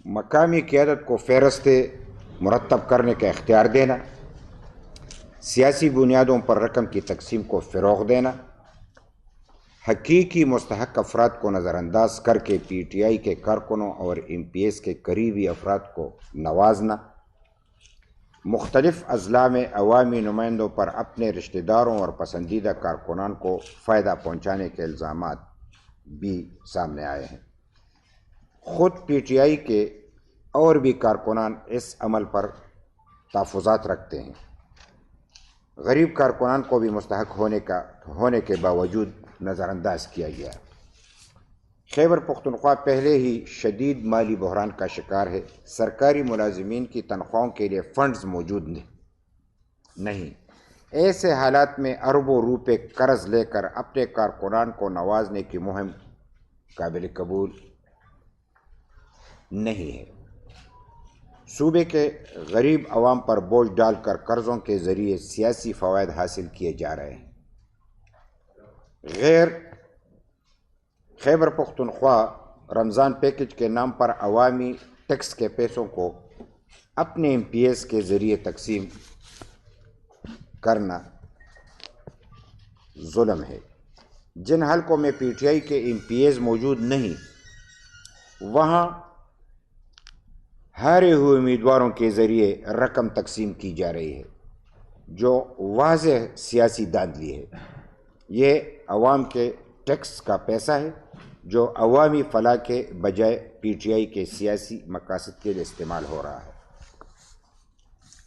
مقامی قیادت کو فہرستیں مرتب کرنے کا اختیار دینا، سیاسی بنیادوں پر رقم کی تقسیم کو فروغ دینا، حقیقی مستحق افراد کو نظر انداز کر کے پی ٹی آئی کے کارکنوں اور ایم پی ایس کے قریبی افراد کو نوازنا، مختلف اضلاع میں عوامی نمائندوں پر اپنے رشتہ داروں اور پسندیدہ کارکنان کو فائدہ پہنچانے کے الزامات بھی سامنے آئے ہیں۔ خود پی ٹی آئی کے اور بھی کارکنان اس عمل پر تحفظات رکھتے ہیں۔ غریب کارکنان کو بھی مستحق ہونے کے باوجود نظر انداز کیا گیا۔ خیبر پختونخوا پہلے ہی شدید مالی بحران کا شکار ہے۔ سرکاری ملازمین کی تنخواہوں کے لیے فنڈز موجود نہیں۔ ایسے حالات میں اربوں روپے قرض لے کر اپنے کارکنان کو نوازنے کی مہم قابل قبول نہیں ہے۔ صوبے کے غریب عوام پر بوجھ ڈال کر قرضوں کے ذریعے سیاسی فوائد حاصل کیے جا رہے ہیں۔ خیبر پختونخوا رمضان پیکج کے نام پر عوامی ٹیکس کے پیسوں کو اپنے ایم پی ایس کے ذریعے تقسیم کرنا ظلم ہے۔ جن حلقوں میں پی ٹی آئی کے ایم پی ایس موجود نہیں، وہاں ہارے ہوئے امیدواروں کے ذریعے رقم تقسیم کی جا رہی ہے، جو واضح سیاسی دھاندلی ہے۔ یہ عوام کے ٹیکس کا پیسہ ہے جو عوامی فلاح کے بجائے پی ٹی آئی کے سیاسی مقاصد کے لیے استعمال ہو رہا ہے۔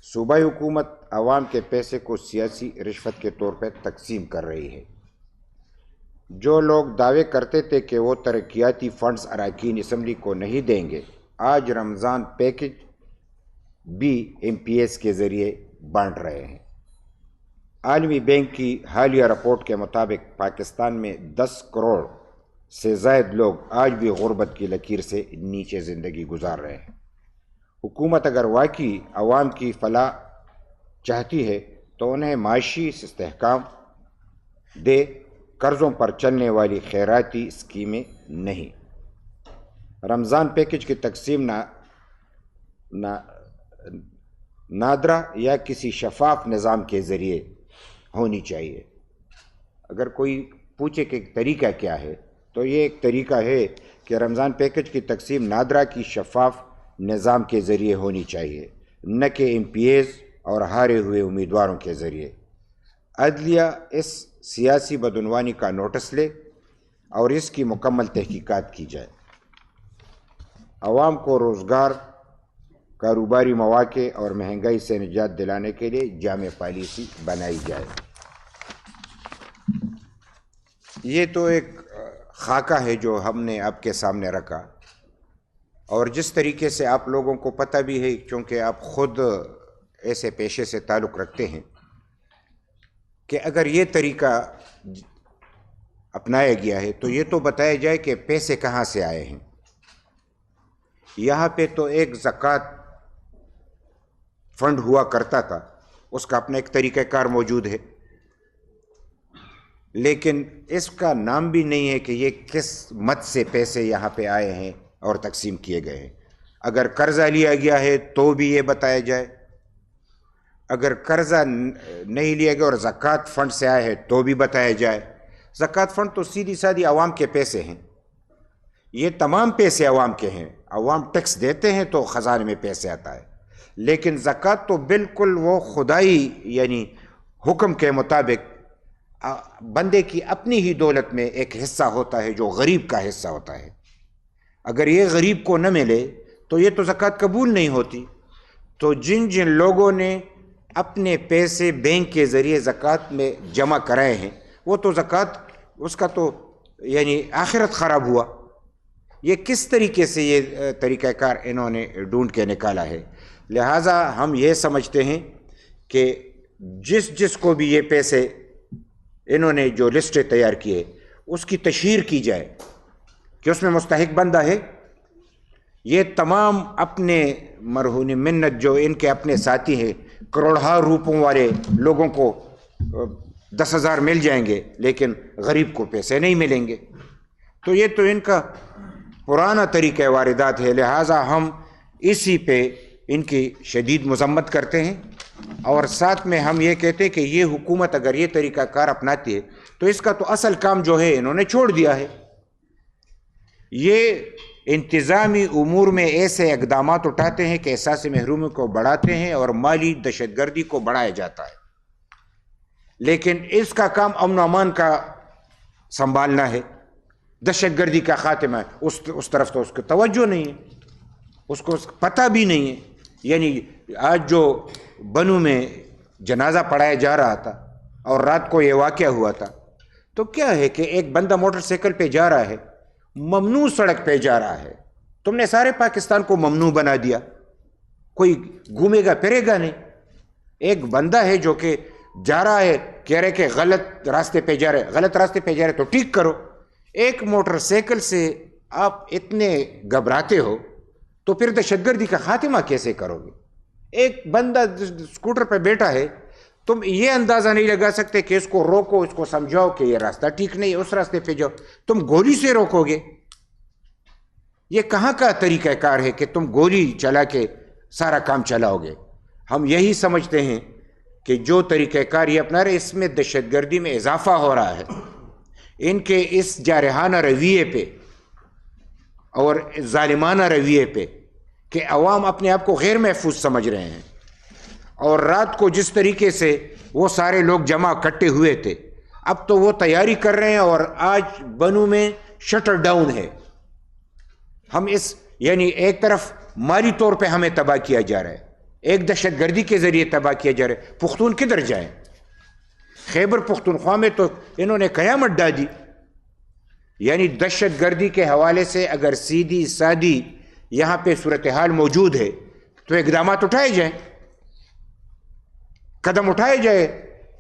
صوبائی حکومت عوام کے پیسے کو سیاسی رشوت کے طور پر تقسیم کر رہی ہے۔ جو لوگ دعوے کرتے تھے کہ وہ ترقیاتی فنڈز اراکین اسمبلی کو نہیں دیں گے، آج رمضان پیکج بھی ایم پی ایس کے ذریعے بانٹ رہے ہیں۔ عالمی بینک کی حالیہ رپورٹ کے مطابق پاکستان میں 10 کروڑ سے زائد لوگ آج بھی غربت کی لکیر سے نیچے زندگی گزار رہے ہیں۔ حکومت اگر واقعی عوام کی فلاح چاہتی ہے تو انہیں معاشی استحکام دے، قرضوں پر چلنے والی خیراتی اسکیمیں نہیں۔ رمضان پیکج کی تقسیم نادرہ یا کسی شفاف نظام کے ذریعے ہونی چاہیے۔ اگر کوئی پوچھے کہ طریقہ کیا ہے تو یہ ایک طریقہ ہے کہ رمضان پیکج کی تقسیم نادرہ کی شفاف نظام کے ذریعے ہونی چاہیے، نہ کہ ایم پی ایز اور ہارے ہوئے امیدواروں کے ذریعے۔ عدلیہ اس سیاسی بدعنوانی کا نوٹس لے اور اس کی مکمل تحقیقات کی جائے۔ عوام کو روزگار، کاروباری مواقع اور مہنگائی سے نجات دلانے کے لیے جامع پالیسی بنائی جائے۔ یہ تو ایک خاکہ ہے جو ہم نے آپ کے سامنے رکھا، اور جس طریقے سے آپ لوگوں کو پتہ بھی ہے، چونکہ آپ خود ایسے پیشے سے تعلق رکھتے ہیں، کہ اگر یہ طریقہ اپنایا گیا ہے تو یہ تو بتایا جائے کہ پیسے کہاں سے آئے ہیں۔ یہاں پہ تو ایک زکوٰۃ فنڈ ہوا کرتا تھا، اس کا اپنا ایک طریقہ کار موجود ہے، لیکن اس کا نام بھی نہیں ہے کہ یہ کس مد سے پیسے یہاں پہ آئے ہیں اور تقسیم کیے گئے ہیں۔ اگر قرضہ لیا گیا ہے تو بھی یہ بتایا جائے، اگر قرضہ نہیں لیا گیا اور زکوٰۃ فنڈ سے آیا ہے تو بھی بتایا جائے۔ زکوٰۃ فنڈ تو سیدھی سادھی عوام کے پیسے ہیں، یہ تمام پیسے عوام کے ہیں، عوام ٹیکس دیتے ہیں تو خزانے میں پیسے آتا ہے، لیکن زکوٰۃ تو بالکل وہ خدائی یعنی حکم کے مطابق بندے کی اپنی ہی دولت میں ایک حصہ ہوتا ہے جو غریب کا حصہ ہوتا ہے۔ اگر یہ غریب کو نہ ملے تو یہ تو زکوٰۃ قبول نہیں ہوتی۔ تو جن لوگوں نے اپنے پیسے بینک کے ذریعے زکوٰۃ میں جمع کرائے ہیں، وہ تو زکوٰۃ اس کا تو یعنی آخرت خراب ہوا۔ یہ کس طریقے سے یہ طریقہ کار انہوں نے ڈھونڈ کے نکالا ہے؟ لہٰذا ہم یہ سمجھتے ہیں کہ جس کو بھی یہ پیسے انہوں نے جو لسٹیں تیار کیے اس کی تشہیر کی جائے کہ اس میں مستحق بندہ ہے۔ یہ تمام اپنے مرہون منت جو ان کے اپنے ساتھی ہیں، کروڑہا روپوں والے لوگوں کو 10,000 مل جائیں گے لیکن غریب کو پیسے نہیں ملیں گے، تو یہ تو ان کا پرانا طریقہ واردات ہے۔ لہٰذا ہم اسی پہ ان کی شدید مذمت کرتے ہیں، اور ساتھ میں ہم یہ کہتے ہیں کہ یہ حکومت اگر یہ طریقہ کار اپناتی ہے تو اس کا تو اصل کام جو ہے انہوں نے چھوڑ دیا ہے۔ یہ انتظامی امور میں ایسے اقدامات اٹھاتے ہیں کہ احساس محرومی کو بڑھاتے ہیں اور مالی دہشت گردی کو بڑھایا جاتا ہے، لیکن اس کا کام امن و امان کا سنبھالنا ہے، دہشت گردی کا خاتمہ ہے، اس طرف تو اس کو توجہ نہیں ہے، اس کو پتہ بھی نہیں ہے۔ یعنی آج جو بنو میں جنازہ پڑھایا جا رہا تھا اور رات کو یہ واقعہ ہوا تھا، تو کیا ہے کہ ایک بندہ موٹر سائیکل پہ جا رہا ہے، ممنوع سڑک پہ جا رہا ہے، تم نے سارے پاکستان کو ممنوع بنا دیا، کوئی گھومے گا پھرے گا نہیں۔ ایک بندہ ہے جو کہ جا رہا ہے، کہہ رہے کہ غلط راستے پہ جا رہے، غلط راستے پہ جا رہے تو ٹھیک کرو۔ ایک موٹر سائیکل سے آپ اتنے گھبراتے ہو تو پھر دہشت گردی کا خاتمہ کیسے کرو گے؟ ایک بندہ اسکوٹر پہ بیٹھا ہے، تم یہ اندازہ نہیں لگا سکتے کہ اس کو روکو، اس کو سمجھاؤ کہ یہ راستہ ٹھیک نہیں ہے، اس راستے پہ جاؤ، تم گولی سے روکو گے؟ یہ کہاں کا طریقہ کار ہے کہ تم گولی چلا کے سارا کام چلاؤ گے؟ ہم یہی سمجھتے ہیں کہ جو طریقہ کار یہ اپنا رہے، اس میں دہشت گردی میں اضافہ ہو رہا ہے۔ ان کے اس جارحانہ رویے پہ اور ظالمانہ رویے پہ کہ عوام اپنے آپ کو غیر محفوظ سمجھ رہے ہیں، اور رات کو جس طریقے سے وہ سارے لوگ جمع کٹے ہوئے تھے، اب تو وہ تیاری کر رہے ہیں، اور آج بنو میں شٹر ڈاؤن ہے۔ ہم یعنی ایک طرف مالی طور پہ ہمیں تباہ کیا جا رہا ہے، ایک دہشت گردی کے ذریعے تباہ کیا جا رہا ہے۔ پختون کدھر جائیں؟ خیبر پختونخوا میں تو انہوں نے قیامت ڈال دی۔ یعنی دہشت گردی کے حوالے سے اگر سیدھی سادی یہاں پہ صورتحال موجود ہے تو اقدامات اٹھائے جائیں، قدم اٹھائے جائے۔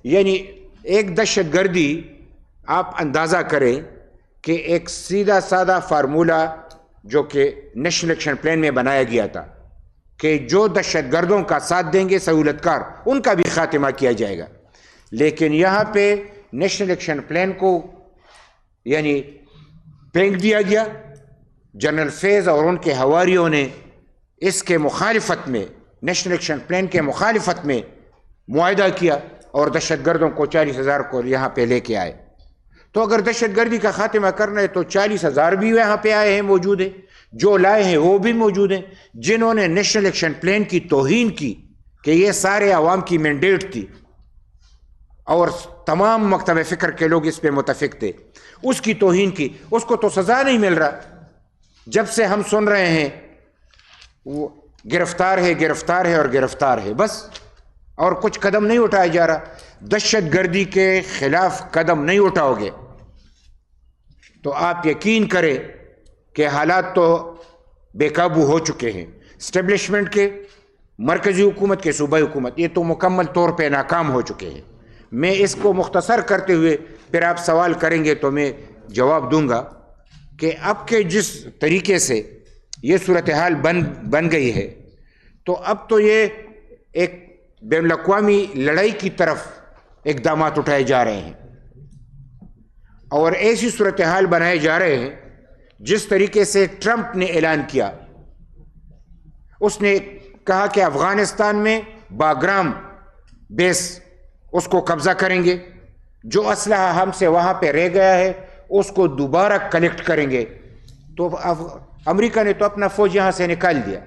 یعنی ایک دہشت گردی، آپ اندازہ کریں کہ ایک سیدھا سادہ فارمولہ جو کہ نیشنل ایکشن پلان میں بنایا گیا تھا کہ جو دہشت گردوں کا ساتھ دیں گے سہولت کار، ان کا بھی خاتمہ کیا جائے گا، لیکن یہاں پہ نیشنل ایکشن پلان کو یعنی پھینک دیا گیا۔ جنرل فیض اور ان کے حواریوں نے اس کے مخالفت میں، نیشنل ایکشن پلان کے مخالفت میں معاہدہ کیا، اور دہشت گردوں کو 40,000 کو یہاں پہ لے کے آئے۔ تو اگر دہشت گردی کا خاتمہ کرنا ہے تو 40,000 بھی یہاں پہ آئے ہیں، موجود ہیں، جو لائے ہیں وہ بھی موجود ہیں، جنہوں نے نیشنل ایکشن پلان کی توہین کی کہ یہ سارے عوام کی مینڈیٹ تھی اور تمام مکتب فکر کے لوگ اس پہ متفق تھے، اس کی توہین کی، اس کو تو سزا نہیں مل رہا۔ جب سے ہم سن رہے ہیں وہ گرفتار ہے گرفتار ہے اور گرفتار ہے، بس، اور کچھ قدم نہیں اٹھایا جا رہا۔ دہشت گردی کے خلاف قدم نہیں اٹھاؤ گے تو آپ یقین کریں کہ حالات تو بے قابو ہو چکے ہیں۔ اسٹیبلشمنٹ کے، مرکزی حکومت کے، صوبائی حکومت، یہ تو مکمل طور پہ ناکام ہو چکے ہیں۔ میں اس کو مختصر کرتے ہوئے پھر آپ سوال کریں گے تو میں جواب دوں گا کہ اب کے جس طریقے سے یہ صورتحال بن گئی ہے، تو اب تو یہ ایک بین الاقوامی لڑائی کی طرف اقدامات اٹھائے جا رہے ہیں، اور ایسی صورتحال بنائے جا رہے ہیں جس طریقے سے ٹرمپ نے اعلان کیا۔ اس نے کہا کہ افغانستان میں باگرام بیس اس کو قبضہ کریں گے، جو اسلحہ ہم سے وہاں پہ رہ گیا ہے اس کو دوبارہ کلیکٹ کریں گے۔ تو امریکہ نے تو اپنا فوج یہاں سے نکال دیا،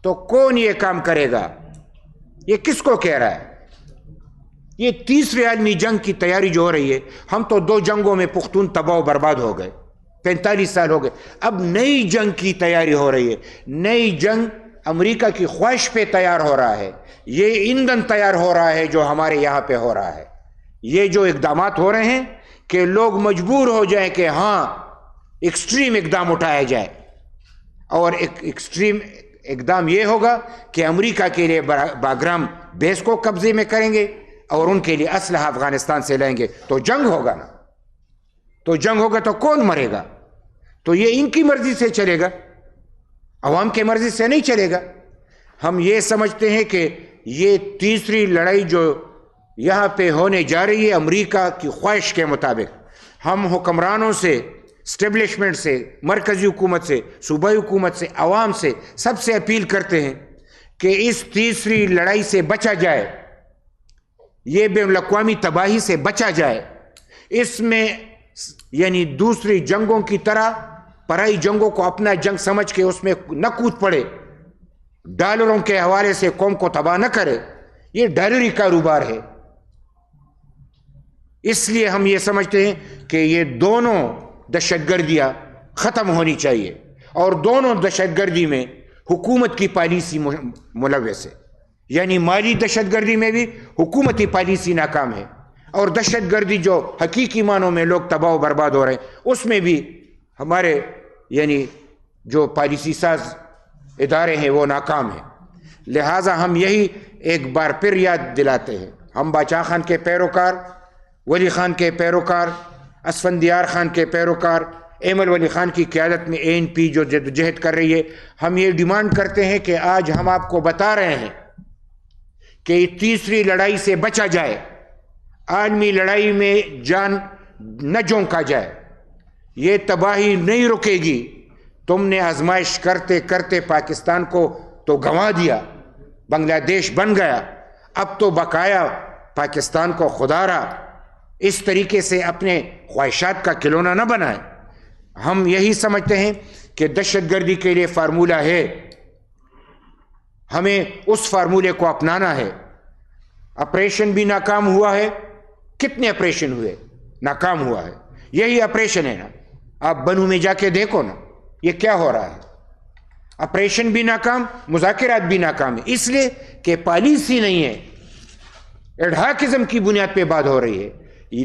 تو کون یہ کام کرے گا؟ یہ کس کو کہہ رہا ہے؟ یہ تیسری عالمی جنگ کی تیاری جو ہو رہی ہے، ہم تو 2 جنگوں میں پختون تباہ و برباد ہو گئے، 45 سال ہو گئے، اب نئی جنگ کی تیاری ہو رہی ہے۔ نئی جنگ امریکہ کی خواہش پہ تیار ہو رہا ہے، یہ ایندھن تیار ہو رہا ہے جو ہمارے یہاں پہ ہو رہا ہے۔ یہ جو اقدامات ہو رہے ہیں کہ لوگ مجبور ہو جائیں کہ ہاں ایکسٹریم اقدام اٹھایا جائے، اور ایکسٹریم اقدام یہ ہوگا کہ امریکہ کے لیے باگرام بیس کو قبضے میں کریں گے اور ان کے لیے اسلحہ افغانستان سے لیں گے، تو جنگ ہوگا نا۔ تو جنگ ہوگا تو کون مرے گا؟ تو یہ ان کی مرضی سے چلے گا، عوام کی مرضی سے نہیں چلے گا۔ ہم یہ سمجھتے ہیں کہ یہ تیسری لڑائی جو یہاں پہ ہونے جا رہی ہے امریکہ کی خواہش کے مطابق، ہم حکمرانوں سے اسٹیبلشمنٹ سے، مرکزی حکومت سے، صوبائی حکومت سے، عوام سے، سب سے اپیل کرتے ہیں کہ اس تیسری لڑائی سے بچا جائے، یہ بین الاقوامی تباہی سے بچا جائے. اس میں یعنی دوسری جنگوں کی طرح پرائی جنگوں کو اپنا جنگ سمجھ کے اس میں نہ کود پڑے، ڈالروں کے حوالے سے قوم کو تباہ نہ کرے. یہ ڈالری کاروبار ہے. اس لیے ہم یہ سمجھتے ہیں کہ یہ دونوں دہشت گردیاں ختم ہونی چاہیے، اور دونوں دہشت گردی میں حکومت کی پالیسی ملوث ہے. یعنی مالی دہشت گردی میں بھی حکومتی پالیسی ناکام ہے، اور دہشت گردی جو حقیقی معنوں میں لوگ تباہ و برباد ہو رہے ہیں اس میں بھی ہمارے یعنی جو پالیسی ساز ادارے ہیں وہ ناکام ہیں. لہٰذا ہم یہی ایک بار پھر یاد دلاتے ہیں، ہم باچا خان کے پیروکار، ولی خان کے پیروکار، اسفندیار خان کے پیروکار، ایمل ولی خان کی قیادت میں ANP جو جدوجہد کر رہی ہے، ہم یہ ڈیمانڈ کرتے ہیں کہ آج ہم آپ کو بتا رہے ہیں کہ تیسری لڑائی سے بچا جائے، عالمی لڑائی میں جان نہ جھونکا جائے. یہ تباہی نہیں رکے گی. تم نے آزمائش کرتے کرتے پاکستان کو تو گنوا دیا، بنگلہ دیش بن گیا، اب تو بقایا پاکستان کو خدا را اس طریقے سے اپنے خواہشات کا کھلونا نہ بنائے. ہم یہی سمجھتے ہیں کہ دہشت گردی کے لیے فارمولہ ہے، ہمیں اس فارمولے کو اپنانا ہے. آپریشن بھی ناکام ہوا ہے، کتنے آپریشن ہوئے، ناکام ہوا ہے. یہی آپریشن ہے نا، آپ بنو میں جا کے دیکھو نا یہ کیا ہو رہا ہے. آپریشن بھی ناکام، مذاکرات بھی ناکام ہے، اس لیے کہ پالیسی نہیں ہے، ایڈہاکزم کی بنیاد پہ بات ہو رہی ہے.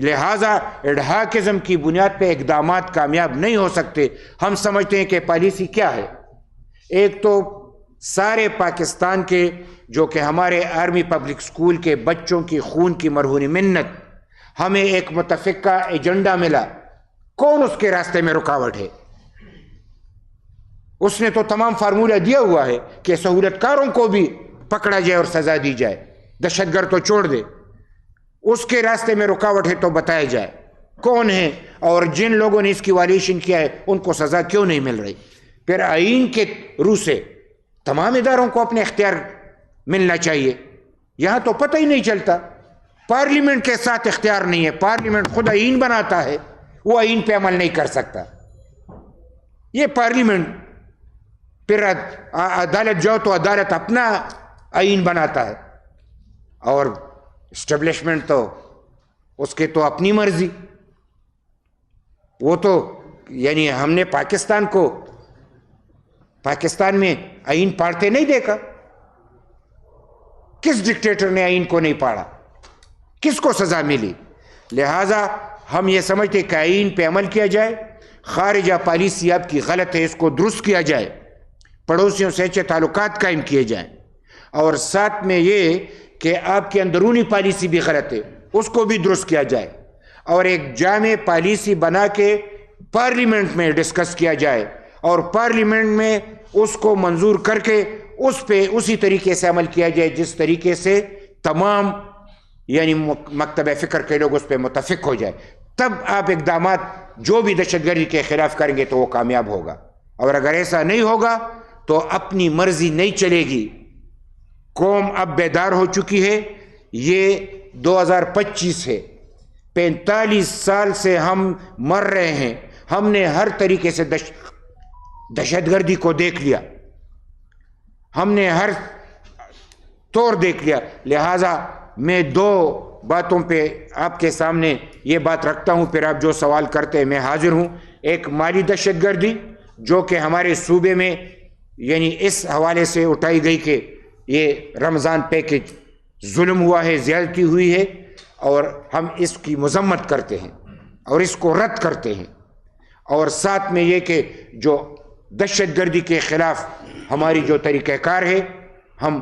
لہٰذا ایڈہاکزم کی بنیاد پہ اقدامات کامیاب نہیں ہو سکتے. ہم سمجھتے ہیں کہ پالیسی کیا ہے. ایک تو سارے پاکستان کے جو کہ ہمارے آرمی پبلک سکول کے بچوں کی خون کی مرہون منت، ہمیں ایک متفقہ ایجنڈا ملا. کون اس کے راستے میں رکاوٹ ہے؟ اس نے تو تمام فارمولہ دیا ہوا ہے کہ سہولت کاروں کو بھی پکڑا جائے اور سزا دی جائے، دہشت گرد تو چھوڑ دے. اس کے راستے میں رکاوٹ ہے تو بتایا جائے کون ہے، اور جن لوگوں نے اس کی وائلیشن کیا ہے ان کو سزا کیوں نہیں مل رہی. پھر آئین کے روح سے تمام اداروں کو اپنے اختیار ملنا چاہیے. یہاں تو پتہ ہی نہیں چلتا، پارلیمنٹ کے ساتھ اختیار نہیں ہے. پارلیمنٹ خود آئین بناتا ہے، وہ آئین پہ عمل نہیں کر سکتا. یہ پارلیمنٹ پھر عدالت جاؤ تو عدالت اپنا آئین بناتا ہے، اور اسٹیبلشمنٹ تو اس کے تو اپنی مرضی. وہ تو یعنی ہم نے پاکستان میں آئین پاڑتے نہیں دیکھا. کس ڈکٹیٹر نے آئین کو نہیں پاڑا؟ کس کو سزا ملی؟ لہٰذا ہم یہ سمجھتے کہ آئین پہ عمل کیا جائے. خارجہ پالیسی آپ کی غلط ہے، اس کو درست کیا جائے. پڑوسیوں سے اچھے تعلقات قائم کیے جائیں، اور ساتھ میں یہ کہ آپ کی اندرونی پالیسی بھی غلط ہے، اس کو بھی درست کیا جائے، اور ایک جامع پالیسی بنا کے پارلیمنٹ میں ڈسکس کیا جائے، اور پارلیمنٹ میں اس کو منظور کر کے اس پہ اسی طریقے سے عمل کیا جائے جس طریقے سے تمام یعنی مکتب فکر کے لوگ اس پہ متفق ہو جائے. تب آپ اقدامات جو بھی دہشت گردی کے خلاف کریں گے تو وہ کامیاب ہوگا. اور اگر ایسا نہیں ہوگا تو اپنی مرضی نہیں چلے گی. قوم اب بیدار ہو چکی ہے. یہ 2025 ہے، 45 سال سے ہم مر رہے ہیں. ہم نے ہر طریقے سے دہشت گردی کو دیکھ لیا، ہم نے ہر طور دیکھ لیا. لہٰذا میں 2 باتوں پہ آپ کے سامنے یہ بات رکھتا ہوں، پھر آپ جو سوال کرتے ہیں میں حاضر ہوں. ایک مالی دہشت گردی جو کہ ہمارے صوبے میں یعنی اس حوالے سے اٹھائی گئی کہ یہ رمضان پیکج ظلم ہوا ہے، زیادتی ہوئی ہے، اور ہم اس کی مذمت کرتے ہیں اور اس کو رد کرتے ہیں. اور ساتھ میں یہ کہ جو دہشت گردی کے خلاف ہماری جو طریقہ کار ہے، ہم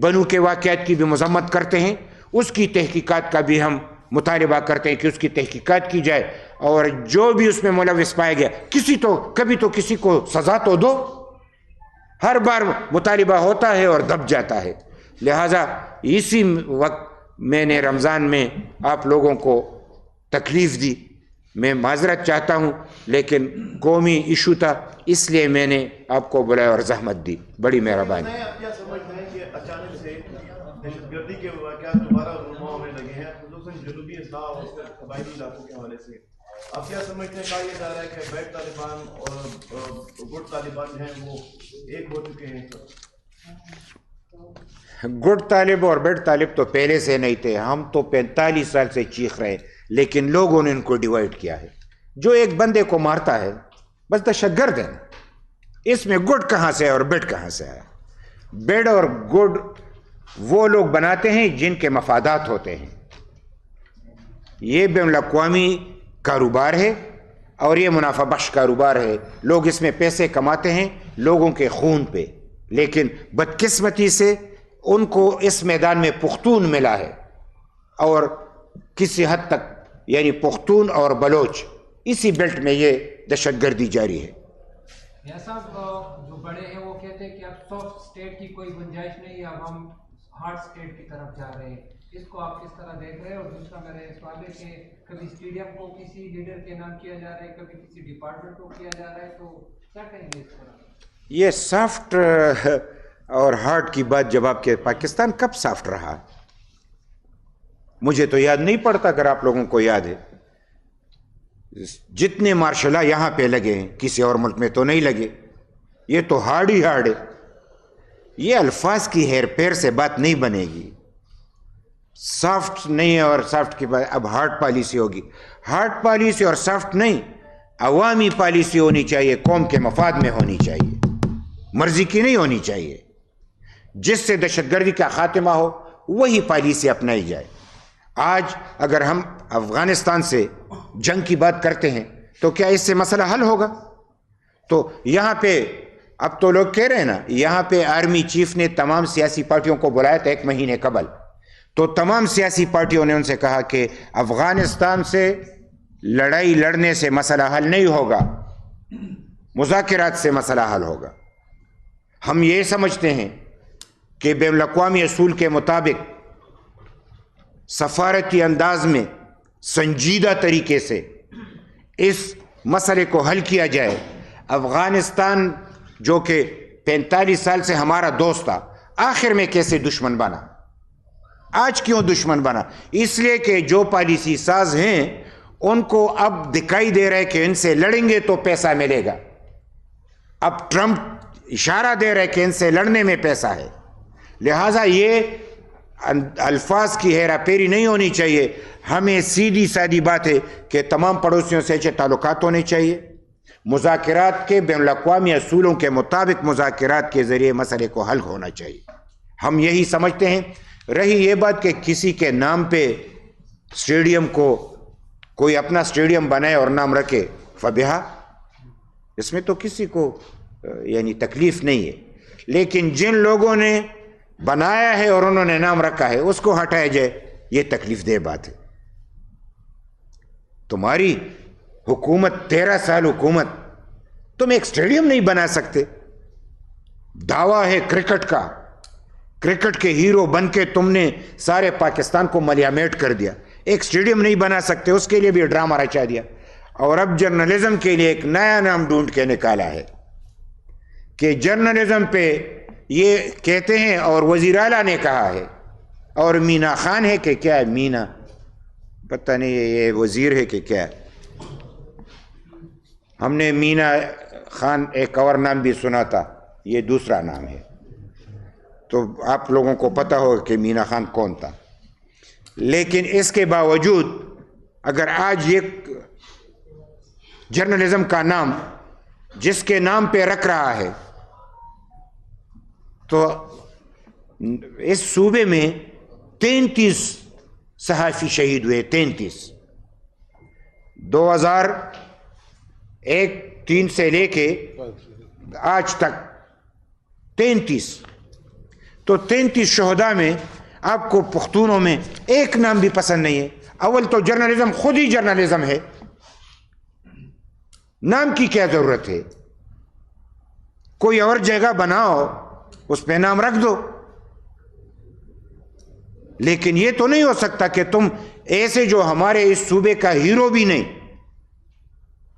بنو کے واقعات کی بھی مذمت کرتے ہیں، اس کی تحقیقات کا بھی ہم مطالبہ کرتے ہیں کہ اس کی تحقیقات کی جائے، اور جو بھی اس میں ملوث پایا گیا کبھی تو کسی کو سزا تو دو. ہر بار مطالبہ ہوتا ہے اور دب جاتا ہے. لہٰذا اسی وقت میں نے رمضان میں آپ لوگوں کو تکلیف دی میں معذرت چاہتا ہوں، لیکن قومی ایشو تھا اس لیے میں نے آپ کو بلایا اور زحمت دی. بڑی مہربانی. آپ کیا سمجھتے ہیں کہ اچانک سے دہشت گردی کے واقعات دوبارہ رونما ہونے لگے ہیں، خصوصاً جنوبی اضلاع اور قبائلی علاقوں کے حوالے سے؟ آپ کیا سمجھتے ہیں؟ کہا یہ جا رہا ہے کہ بیٹ طالبان اور گٹ طالبان جو ہیں وہ ایک ہو چکے ہیں. گڈ طالب اور بیڈ طالب تو پہلے سے نہیں تھے، ہم تو 45 سال سے چیخ رہے، لیکن لوگوں نے ان کو ڈیوائیڈ کیا ہے. جو ایک بندے کو مارتا ہے بس دہشت گرد ہے. اس میں گڈ کہاں سے اور بیڈ کہاں سے ہے؟ بیڈ اور گڈ وہ لوگ بناتے ہیں جن کے مفادات ہوتے ہیں. یہ بین الاقوامی کاروبار ہے اور یہ منافع بخش کاروبار ہے. لوگ اس میں پیسے کماتے ہیں لوگوں کے خون پہ، لیکن بدقسمتی سے ان کو اس میدان میں پختون ملا ہے، اور کسی حد تک یعنی پختون اور بلوچ اسی بیلٹ میں یہ دہشت گردی جاری ہے. یا صاحب جو بڑے ہیں وہ کہتے ہیں کہ اب سافٹ اسٹیٹ کی کوئی گنجائش نہیں ہے، اب ہم ہارڈ اسٹیٹ کی طرف جا رہے ہیں. اس کو آپ کس طرح دیکھ رہے ہیں؟ اور دوسرا میرا سوال ہے کہ کبھی اسٹیڈیم کو کسی لیڈر کے نام کیا جا رہا ہے، کبھی کسی ڈپارٹمنٹ کو کیا جا رہا ہے، تو کیا کہیں گے اس طرح؟ یہ سافٹ اور ہارڈ کی بات جب آپ کے پاکستان کب سافٹ رہا؟ مجھے تو یاد نہیں پڑتا، اگر آپ لوگوں کو یاد ہے. جتنے مارشل یہاں پہ لگے ہیں کسی اور ملک میں تو نہیں لگے. یہ تو ہارڈ ہی ہارڈ ہے. یہ الفاظ کی ہیر پیر سے بات نہیں بنے گی. سافٹ نہیں ہے اور سافٹ کی بات، اب ہارڈ پالیسی ہوگی. ہارڈ پالیسی اور سافٹ نہیں، عوامی پالیسی ہونی چاہیے، قوم کے مفاد میں ہونی چاہیے، مرضی کی نہیں ہونی چاہیے. جس سے دہشت گردی کا خاتمہ ہو وہی پالیسی اپنائی جائے. آج اگر ہم افغانستان سے جنگ کی بات کرتے ہیں تو کیا اس سے مسئلہ حل ہوگا؟ تو یہاں پہ اب تو لوگ کہہ رہے ہیں نا، یہاں پہ آرمی چیف نے تمام سیاسی پارٹیوں کو بلایا تھا 1 مہینے قبل، تو تمام سیاسی پارٹیوں نے ان سے کہا کہ افغانستان سے لڑائی لڑنے سے مسئلہ حل نہیں ہوگا، مذاکرات سے مسئلہ حل ہوگا. ہم یہ سمجھتے ہیں کہ بین الاقوامی اصول کے مطابق سفارتی انداز میں سنجیدہ طریقے سے اس مسئلے کو حل کیا جائے. افغانستان جو کہ 45 سال سے ہمارا دوست تھا، آخر میں کیسے دشمن بنا؟ آج کیوں دشمن بنا؟ اس لیے کہ جو پالیسی ساز ہیں ان کو اب دکھائی دے رہا ہے کہ ان سے لڑیں گے تو پیسہ ملے گا. اب ٹرمپ اشارہ دے رہا ہے کہ ان سے لڑنے میں پیسہ ہے. لہٰذا یہ الفاظ کی ہیرا پھیری نہیں ہونی چاہیے. ہمیں سیدھی سادی بات ہے کہ تمام پڑوسیوں سے اچھے تعلقات ہونے چاہیے. مذاکرات کے بین الاقوامی اصولوں کے مطابق مذاکرات کے ذریعے مسئلے کو حل ہونا چاہیے. ہم یہی سمجھتے ہیں. رہی یہ بات کہ کسی کے نام پہ اسٹیڈیم کو کوئی اپنا اسٹیڈیم بنائے اور نام رکھے، فبہا، اس میں تو کسی کو یعنی تکلیف نہیں ہے. لیکن جن لوگوں نے بنایا ہے اور انہوں نے نام رکھا ہے اس کو ہٹایا جائے، یہ تکلیف دہ بات ہے. تمہاری حکومت 13 سال حکومت، تم ایک اسٹیڈیم نہیں بنا سکتے. دعویٰ ہے کرکٹ کا، کرکٹ کے ہیرو بن کے تم نے سارے پاکستان کو ملیامیٹ کر دیا. ایک اسٹیڈیم نہیں بنا سکتے، اس کے لیے بھی ڈرامہ رچا دیا. اور اب جرنلزم کے لیے ایک نیا نام ڈھونڈ کے نکالا ہے کہ جرنلزم پہ یہ کہتے ہیں، اور وزیر اعلیٰ نے کہا ہے، اور مینا خان ہے کہ کیا ہے، مینا پتہ نہیں یہ وزیر ہے کہ کیا ہے. ہم نے مینا خان ایک اور نام بھی سنا تھا، یہ دوسرا نام ہے. تو آپ لوگوں کو پتہ ہوگا کہ مینا خان کون تھا. لیکن اس کے باوجود اگر آج یہ جرنلزم کا نام جس کے نام پہ رکھ رہا ہے، تو اس صوبے میں 33 صحافی شہید ہوئے. 33 2001-3 سے لے کے آج تک 33. تو 33 شہداء میں آپ کو پختونوں میں ایک نام بھی پسند نہیں ہے. اول تو جرنلزم خود ہی جرنلزم ہے، نام کی کیا ضرورت ہے؟ کوئی اور جگہ بناؤ، اس پہ نام رکھ دو. لیکن یہ تو نہیں ہو سکتا کہ تم ایسے جو ہمارے اس صوبے کا ہیرو بھی نہیں،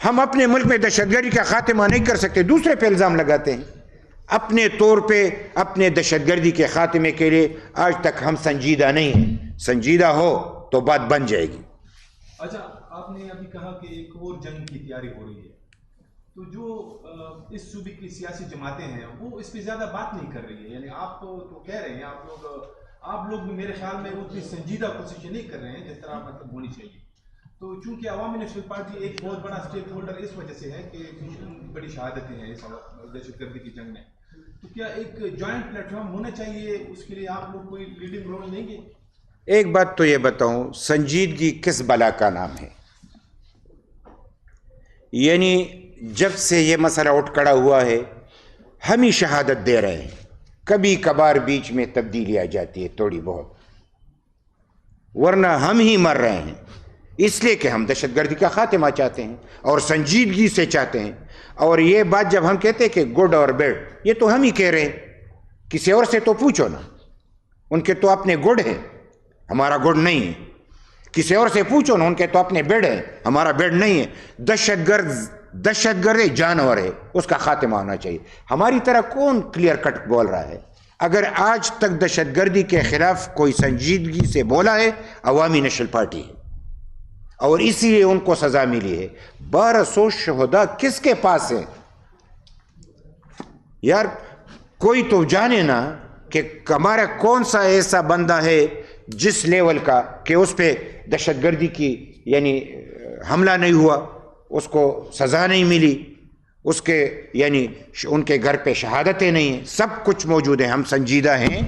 ہم اپنے ملک میں دہشت گردی کا خاتمہ نہیں کر سکتے، دوسرے پہ الزام لگاتے ہیں. اپنے طور پہ اپنے دہشت گردی کے خاتمے کے لیے آج تک ہم سنجیدہ نہیں ہیں. سنجیدہ ہو تو بات بن جائے گی. اچھا، آپ نے ابھی کہا کہ ایک اور جنگ کی تیاری ہو رہی ہے، تو جو اس صوبے کی سیاسی جماعتیں ہیں وہ اس پہ زیادہ بات نہیں کر رہی ہے. یعنی آپ تو کہہ رہے ہیں، آپ لوگ بھی میرے خیال میں اتنی سنجیدہ کوشش نہیں کر رہے ہیں جس طرح مطلب ہونی چاہیے. تو چونکہ عوامی نیشنل پارٹی ایک بہت بڑا اسٹیک ہولڈر اس وجہ سے ہے کہ بڑی شہادتیں ہیں اس دہشت گردی کی جنگ میں، تو کیا ایک جوائنٹ پلیٹ فارم ہونا چاہیے؟ اس کے لیے آپ لوگ کوئی لیڈنگ رول لیں گے؟ ایک بات تو یہ بتاؤں، سنجیدگی کس بلا کا نام ہے؟ یعنی جب سے یہ مسئلہ اٹھ کھڑا ہوا ہے ہم ہی شہادت دے رہے ہیں. کبھی کبھار بیچ میں تبدیلی آ جاتی ہے تھوڑی بہت، ورنہ ہم ہی مر رہے ہیں. اس لیے کہ ہم دہشت گردی کا خاتمہ چاہتے ہیں اور سنجیدگی سے چاہتے ہیں. اور یہ بات جب ہم کہتے ہیں کہ گڈ اور بیڈ، یہ تو ہم ہی کہہ رہے ہیں، کسی اور سے تو پوچھو نا. ان کے تو اپنے گڈ ہیں، ہمارا گڈ نہیں ہے. کسی اور سے پوچھو نا، ان کے تو اپنے بیڈ ہیں، ہمارا بیڈ نہیں ہے. دہشت گرد جانور ہے، اس کا خاتمہ ہونا چاہیے. ہماری طرح کون کلیئر کٹ بول رہا ہے؟ اگر آج تک دہشت گردی کے خلاف کوئی سنجیدگی سے بولا ہے عوامی نیشنل پارٹی ہے، اور اسی لیے ان کو سزا ملی ہے. 1200 شہداء کس کے پاس ہیں یار؟ کوئی تو جانے نا کہ ہمارا کون سا ایسا بندہ ہے جس لیول کا کہ اس پہ دہشت گردی کی یعنی حملہ نہیں ہوا، اس کو سزا نہیں ملی، اس کے یعنی ان کے گھر پہ شہادتیں نہیں ہیں. سب کچھ موجود ہے. ہم سنجیدہ ہیں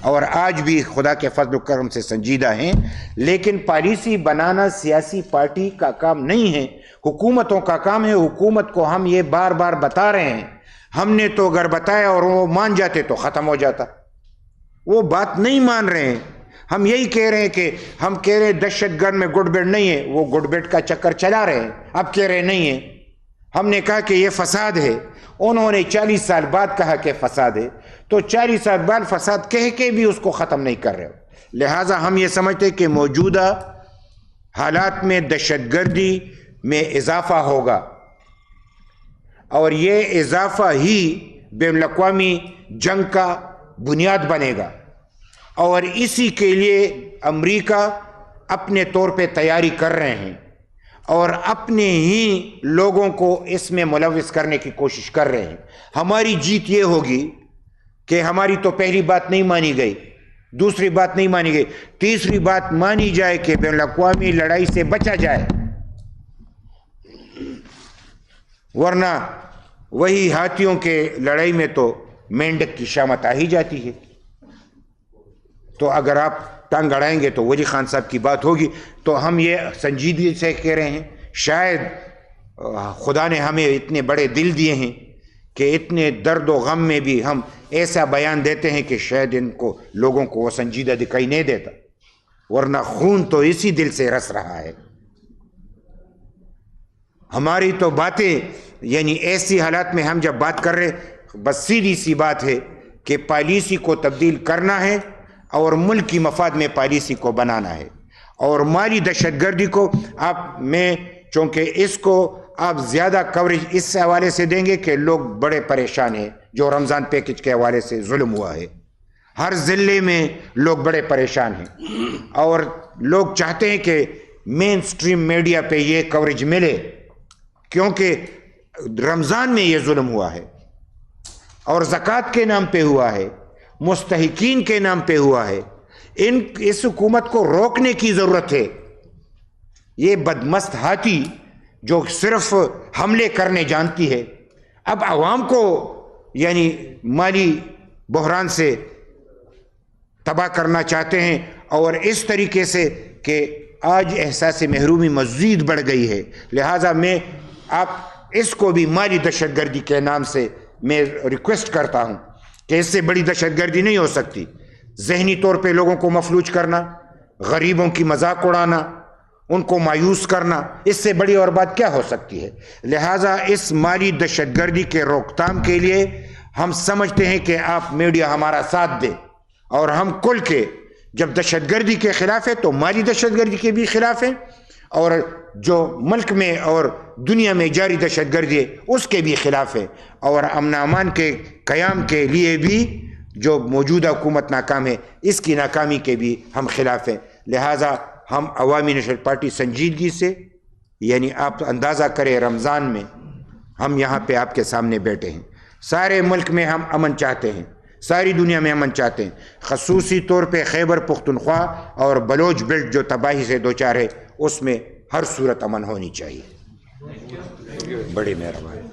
اور آج بھی خدا کے فضل و کرم سے سنجیدہ ہیں. لیکن پالیسی بنانا سیاسی پارٹی کا کام نہیں ہے، حکومتوں کا کام ہے. حکومت کو ہم یہ بار بار بتا رہے ہیں. ہم نے تو اگر بتایا اور وہ مان جاتے تو ختم ہو جاتا. وہ بات نہیں مان رہے ہیں. ہم یہی کہہ رہے ہیں کہ ہم کہہ رہے ہیں دہشت گرد میں گڈ بیڈ نہیں ہے، وہ گڈ بیڈ کا چکر چلا رہے ہیں. اب کہہ رہے نہیں ہے. ہم نے کہا کہ یہ فساد ہے، انہوں نے 40 سال بعد کہا کہ فساد ہے، تو 40 سال بعد فساد کہہ کے بھی اس کو ختم نہیں کر رہے ہو. لہٰذا ہم یہ سمجھتے کہ موجودہ حالات میں دہشت گردی میں اضافہ ہوگا، اور یہ اضافہ ہی بین الاقوامی جنگ کا بنیاد بنے گا. اور اسی کے لیے امریکہ اپنے طور پہ تیاری کر رہے ہیں اور اپنے ہی لوگوں کو اس میں ملوث کرنے کی کوشش کر رہے ہیں. ہماری جیت یہ ہوگی کہ ہماری تو پہلی بات نہیں مانی گئی، دوسری بات نہیں مانی گئی، تیسری بات مانی جائے کہ بین الاقوامی لڑائی سے بچا جائے. ورنہ وہی ہاتھیوں کے لڑائی میں تو مینڈک کی شامت آ ہی جاتی ہے. تو اگر آپ ٹانگ اڑائیں گے تو ولی خان صاحب کی بات ہوگی. تو ہم یہ سنجیدگی سے کہہ رہے ہیں، شاید خدا نے ہمیں اتنے بڑے دل دیے ہیں کہ اتنے درد و غم میں بھی ہم ایسا بیان دیتے ہیں کہ شاید ان کو لوگوں کو وہ سنجیدہ دکھائی نہیں دیتا، ورنہ خون تو اسی دل سے رس رہا ہے. ہماری تو باتیں یعنی ایسی حالات میں ہم جب بات کر رہے، بس سیدھی سی بات ہے کہ پالیسی کو تبدیل کرنا ہے اور ملک کی مفاد میں پالیسی کو بنانا ہے. اور مالی دہشت گردی کو میں چونکہ اس کو آپ زیادہ کوریج اس حوالے سے دیں گے کہ لوگ بڑے پریشان ہیں. جو رمضان پیکج کے حوالے سے ظلم ہوا ہے، ہر ضلع میں لوگ بڑے پریشان ہیں اور لوگ چاہتے ہیں کہ مین سٹریم میڈیا پہ یہ کوریج ملے، کیونکہ رمضان میں یہ ظلم ہوا ہے اور زکوٰۃ کے نام پہ ہوا ہے، مستحقین کے نام پہ ہوا ہے. اس حکومت کو روکنے کی ضرورت ہے. یہ بدمست ہاتھی جو صرف حملے کرنے جانتی ہے، اب عوام کو یعنی مالی بحران سے تباہ کرنا چاہتے ہیں، اور اس طریقے سے کہ آج احساس محرومی مزید بڑھ گئی ہے. لہٰذا میں آپ اس کو بھی مالی دہشت گردی کے نام سے میں ریکویسٹ کرتا ہوں کہ اس سے بڑی دہشت گردی نہیں ہو سکتی. ذہنی طور پہ لوگوں کو مفلوج کرنا، غریبوں کی مذاق اڑانا، ان کو مایوس کرنا، اس سے بڑی اور بات کیا ہو سکتی ہے. لہٰذا اس مالی دہشت گردی کے روک تھام کے لیے ہم سمجھتے ہیں کہ آپ میڈیا ہمارا ساتھ دیں، اور ہم کل کے جب دہشت گردی کے خلاف ہے تو مالی دہشت گردی کے بھی خلاف ہیں، اور جو ملک میں اور دنیا میں جاری دہشت گردی ہے اس کے بھی خلاف ہے، اور امن امان کے قیام کے لیے بھی جو موجودہ حکومت ناکام ہے اس کی ناکامی کے بھی ہم خلاف ہیں۔ لہٰذا ہم عوامی نیشنل پارٹی سنجیدگی سے، یعنی آپ اندازہ کریں رمضان میں ہم یہاں پہ آپ کے سامنے بیٹھے ہیں، سارے ملک میں ہم امن چاہتے ہیں، ساری دنیا میں امن چاہتے ہیں، خصوصی طور پہ خیبر پختونخوا اور بلوچ بیلٹ جو تباہی سے دوچار ہے اس میں ہر صورت امن ہونی چاہیے۔ بڑی مہربانی۔